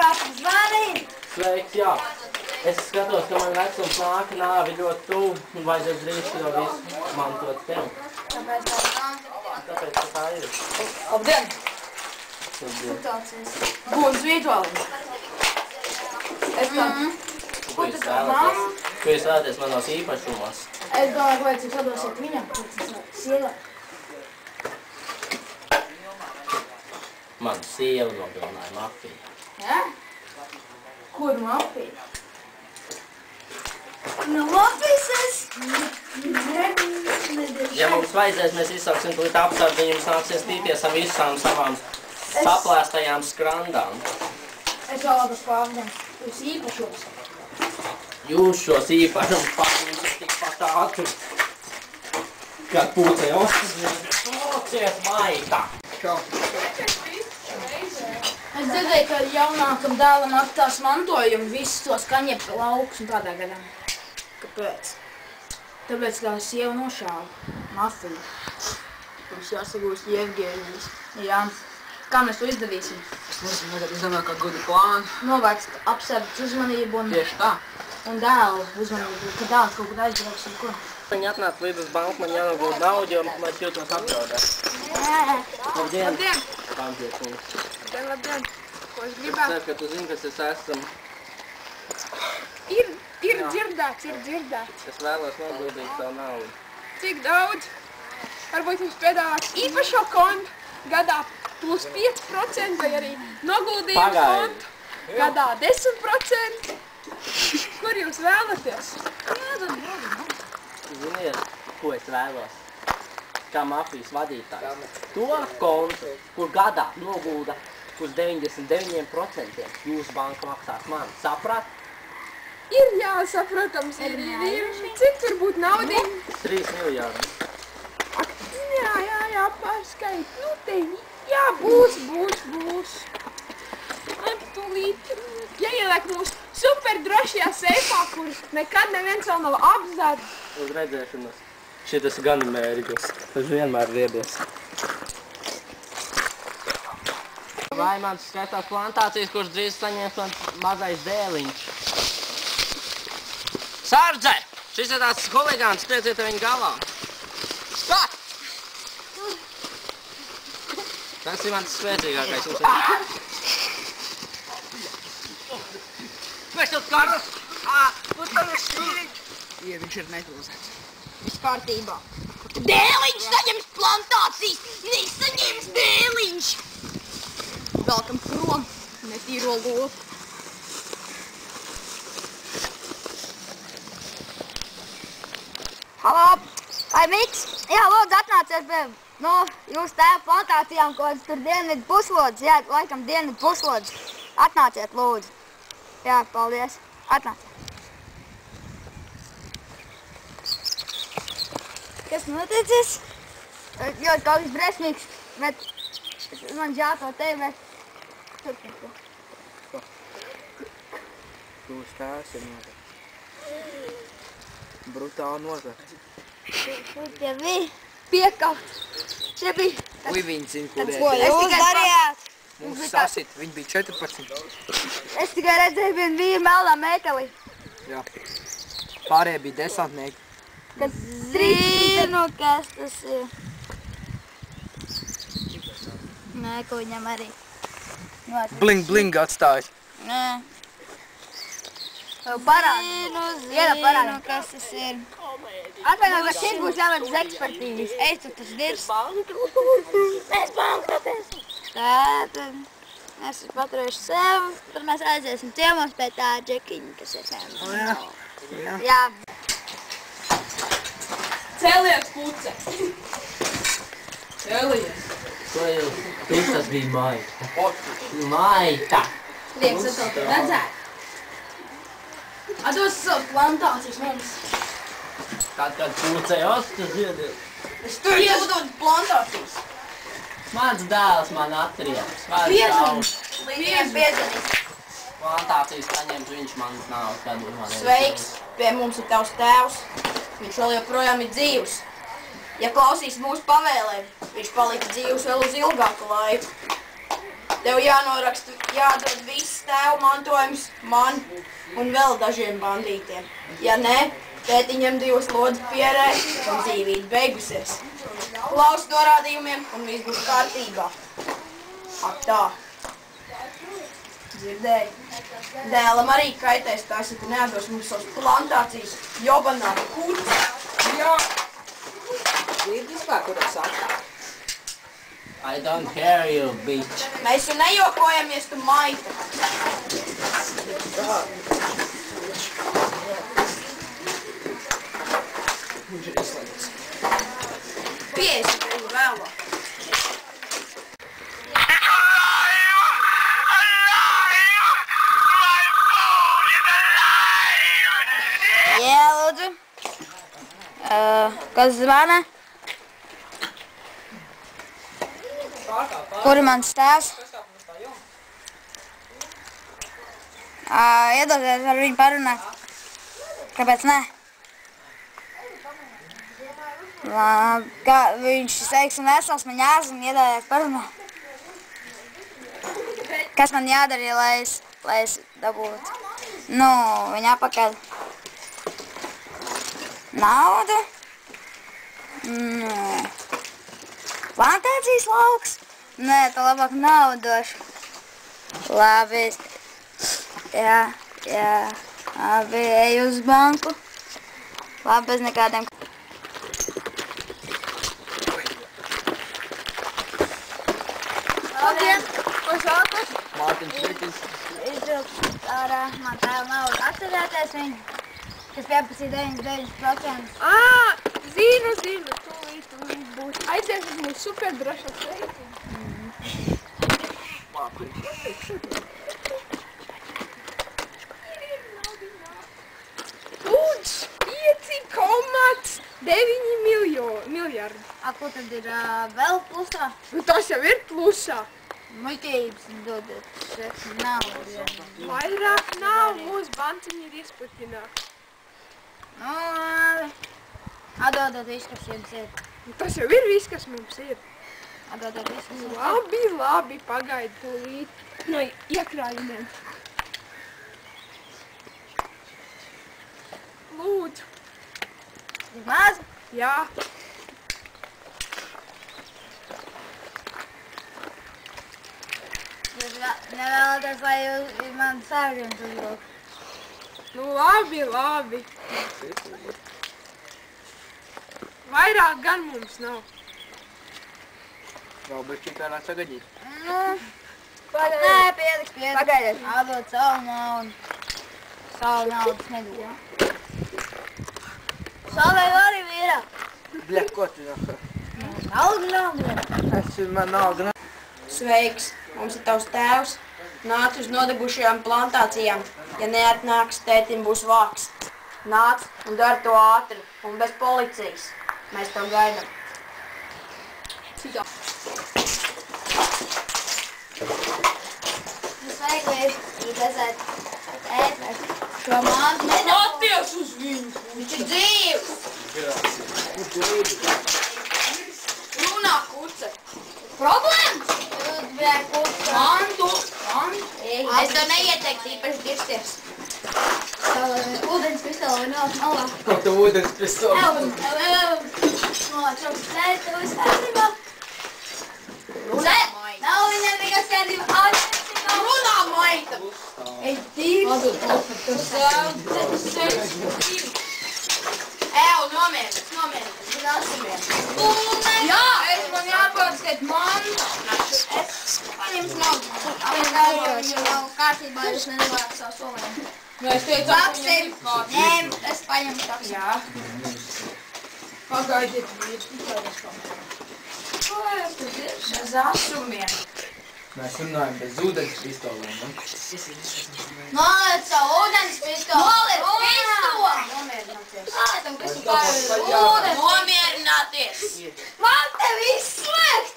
papi, zvani! Sveiks, jā. Es skatos, ka man vecums nāk nāvi ļoti tuvu un vajadzēs drīz šo visu mantot tev. Tāpēc tā ir? Tāpēc, ka tā ir. Labdien! Labdien! Guns Vīdvalds! Es tā... Ko jūs vēlaties? Ko jūs vēlaties manos īpašumos? Es domāju, ka vajag sadosiet viņam, pēc es sievē. Man sieva nogalināja mafiju. Jā? Kur mafija? No mafijas es... Ja mums vajadzēs, mēs izsauksim tūlīt apsardzi, jums nāksies tīties ar visām savām saplēstajām skrandām. Es vēlētos pārņem jūs īpašos. Jūs šos īpašums pārņemsiet tikpat ātri, kad pūcei ostas nociet maita. Čau. Es dzirdēju, ka jaunākam dēlam atstās mantojumu visus tos kaņepta laukus un tādā gadā. Kāpēc? Tāpēc, kā sieva nošāva mafiju. Mums jāsagūst Jevgeņijas. Jā. Kā mēs to izdarīsim? Es nezinu, tagad izdomāju kā gudu plānu. Novērst apsardz uzmanību un... Tieši tā. Un dēlu uzmanību, ka dēls kaut kur aizbrauks un ko. Viņi atnāca līdz uz banku, man jānogūt naudu, jo man jūtos apdraudēt. Labdien! Labdien! Paldies mums! Labdien, labdien! Ko es Es gribētu? ceru, ka tu zini, kas es esmu. Ir dzirdēts. Es vēlos noguldīt savu naudu. Cik daudz? Varbūt jums piedāvāt īpašo kontu gadā plus 5% vai arī noguldījumu kontu gadā 10%. Kur jūs vēlaties? Ziniet, ko es vēlos? Kā mafijas vadītājs. To kontu, kur gadā nogulda uz 99% jūsu banka maksās man. Saprat? Ir jāsaprotams, ir. Cik tur būtu naudī? 3 miljardi. Jā, pārskait. Nu te, jā, būs. Tūlīt. Ieliek mūsu super drošajā seifā, kur nekad neviens vēl nav apzāds. Uz redzēšanos. Šitas gan mērķis. Tas vienmēr viedos. Vai mans skaitās plantācijas, kurš drīz saņems man mazais dēliņš? Sārdze! Šis ir tāds huligāns, skrieciet ar viņu galā. Skat! Tas ir mans spēcīgākais. Mēs tev karas! Nu tam ir šķīriņš! Jā, viņš ir neutralizēts. Viss kārtībā. Dēliņš saņems plantācijas! Nesaņems dēliņš! Velkam prom, netīro lopu. Halo! Vai Miks? Jā, lūdzu atnāciet pie, jūsu tēva plantācijām, ko tur dienvidu puslodes. Jā, laikam dienvidu puslodes. Atnāciet, lūdzu. Jā, paldies. Atnāciet. Kas noticis? Ļoti kaut kas briesmīgs, bet man žēl par tevi, bet turpin to. Tūs tās ir nozagts. Brutāli nozagts. Kur tie bija? Piekauts. Šie bija. Ui, viņi zina, kur Ko jūs darījāt? Mums sasit, viņi bija 14. Es tikai redzēju vienu vīru melnā meiteli. Jā. Pārējie bija desantnieki. Kas zinu, kas tas ir. Nē, ko viņam arī. Bling atstājis. Nē. Tev parādi. Ieda parādi. Kas tas ir. Atvainot, ka šeit būs jāved uz ekspertīzes. Es tu tas dirs. Mēs bankrotēsim. Tātad. Mēs paturēšu sev. Tad mēs aiziesim ciemos pie tā džekiņa, kas ir sev. Jā. Cēliet puce. Cēlies. Ko jūs? Tas bija maita. Maita! Liekas, es tev redzētu. Atdos savu plantācijas mums. Tad, kad pūcei ostas ziediet. Es tur iedod plantācijas. Mans dēls man atrieps. Viens piedzinīs. Plantācijas paņemt, viņš manas nav gadu. Sveiks, pie mums ir tavs tēvs. Viņš vēl joprojām ir dzīvs. Ja klausīs mūsu pavēlēm, viņš palika dzīvs vēl uz ilgāku laiku. Tev jānoraksta, jādod viss tēva mantojums man un vēl dažiem bandītiem. Ja ne, tētiņam 2 lodes pierē un dzīvība beigusies. Klaus norādījumiem un viss būs kārtībā. Ak tā. Dzirdēji? Dēlam arī kaitēs tās, ja tu neatdos mums savas plantācijas jobanā kurca. Jā. Dzirdi vispār, ko tu saka? I don't hear you, bitch. Mēs jau nejokojamies, tu maita. Viņš ir izslēgts. 50 eiro vēlāk. Jā, lūdzu. Kas zvana? Kur ir mans tēvs? Iedodies ar viņu parunāt. Kāpēc ne? Viņš sveiks un vesels, man jāzina, iedodies parunāt. Kas man jādara, lai es dabūtu? Nu, viņa apakaļ. Naudu? Nu. Plantācijas lauks? Nē, tā labāk naudu došu. Labi. Jā. Labi, eju uz banku. Labi, bez nekādiem. Labdien! Ko sākas? Mārtiņš Rikins. Izvilkt ārā man tēva naudu. Atcerēties viņu, kas 15,99%. Zinu, tūlīt būs. Aizies uz mūsu superdrošo sveicienu. Lūdzu, 5,9 miljardi. Ko tad ir vēl plusā? Tas jau ir plusā. Muļķības dodat naudu. Vairāk nav, mūsu banciņi ir iespatināti. Nu, labi. Atdodot visu, kas jums ir. Tas jau ir viss, kas mums ir. Atdodot visu, kas jums ir. Labi, pagaidi tūlīt no iekrājumiem. Lūdzu. Tik maz? Jā. Jūs nevēlaties, lai jūs man sārgiens uzvilkt? Nu labi. Vairāk gan mums nav. Vēl bišķi varētu sagaidīt. Nu, nē, pieliks. Pagaidiet. Atdod savu naudu. Savu naudas nedod. Savu arī vīrā. Bļa, ko tu nāk? Naudu. Man naudu. Sveiks, mums ir tavs tēvs. Nāc uz nodegušajām plantācijām. Ja neatnāks, tētim būs vāks. Nāc un dari to ātri un bez policijas. Mēs tev gaidām. Sveiki, jūs esat ēst šo mātu. Atties uz viņu! Viņš ir dzīvs! Runā, kuce! Problēmas? Jūs bija kuce. Mantu! Es tev neieteiktu īpaši dirsties. Ūdens pistoli nav. Ko tu ūdens pistoli? Tev viss kārtībā. Nav viņam nekas kārtībā. Runā, maita! Es divs. Nomierinies. Jā! Man jāpārskait mantu. Es paņemšu naudu. Viņa nav kārtībā, jūs nedavāt savu solējumu. Mēs Taksim. Ņem, es paņemšu taksim. Jā. Pagaidiet, vīrs, Ko es tur ir? Bez asumiem. Mēs runājam bez ūdens pistolēm, ne? Noliec savu ūdens pistoli. Noliec pistoli. Nomierināties. Tam, kas tu kā ir ūdens. Nomierināties. Man tev izslēgt.